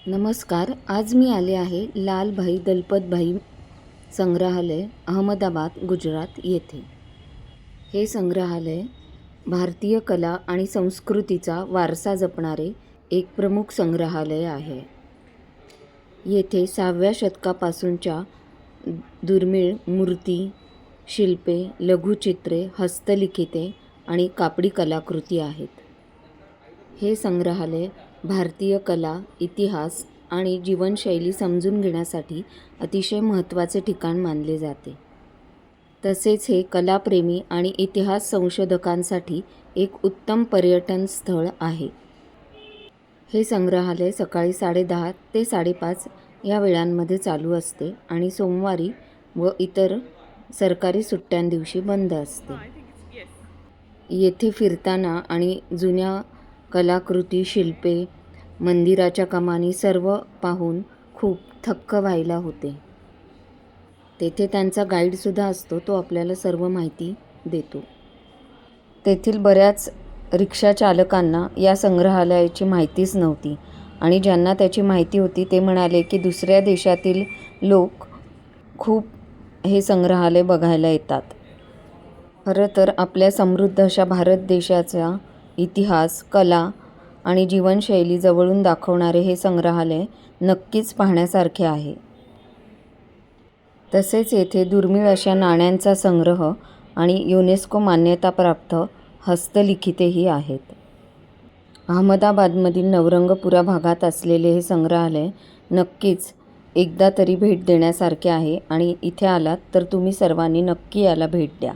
नमस्कार. आज मी आले आहे लालभाई दलपतभाई संग्रहालय, अहमदाबाद, गुजरात येथे. हे संग्रहालय भारतीय कला आणि संस्कृतीचा वारसा जपणारे एक प्रमुख संग्रहालय आहे. येथे 6व्या शतकापासूनच्या दुर्मिळ मूर्ती, शिल्पे, लघुचित्रे, हस्तलिखिते आणि कापडी कलाकृती आहेत. हे संग्रहालय भारतीय कला, इतिहास आणि जीवनशैली समजून घेण्यासाठी अतिशय महत्त्वाचे ठिकाण मानले जाते. तसेच हे कलाप्रेमी आणि इतिहास संशोधकांसाठी एक उत्तम पर्यटन स्थळ आहे. हे संग्रहालय सकाळी 10:30 ते 5:30 या वेळांमध्ये चालू असते आणि सोमवारी व इतर सरकारी सुट्ट्यांदिवशी बंद असते. येथे फिरताना आणि जुन्या कलाकृती, शिल्पे, मंदिराच्या कमानी सर्व पाहून खूप थक्क व्हायला होते. तेथे त्यांचा गाईडसुद्धा असतो, तो आपल्याला सर्व माहिती देतो. तेथील बऱ्याच रिक्षा चालकांना या संग्रहालयाची माहितीच नव्हती आणि ज्यांना त्याची माहिती होती ते म्हणाले की दुसऱ्या देशातील लोक खूप हे संग्रहालय बघायला येतात. खरं तर आपल्या समृद्ध अशा भारत देशाचा इतिहास, कला आणि जीवनशैली जवळून दाखवणारे हे संग्रहालय नक्कीच पाहण्यासारखे आहे. तसेच येथे दुर्मिळ अशा नाण्यांचा संग्रह आणि युनेस्को मान्यताप्राप्त हस्तलिखितेही आहेत. अहमदाबादमधील नवरंगपुरा भागात असलेले हे संग्रहालय नक्कीच एकदा तरी भेट देण्यासारखे आहे आणि इथे आलात तर तुम्ही सर्वांनी नक्की याला भेट द्या.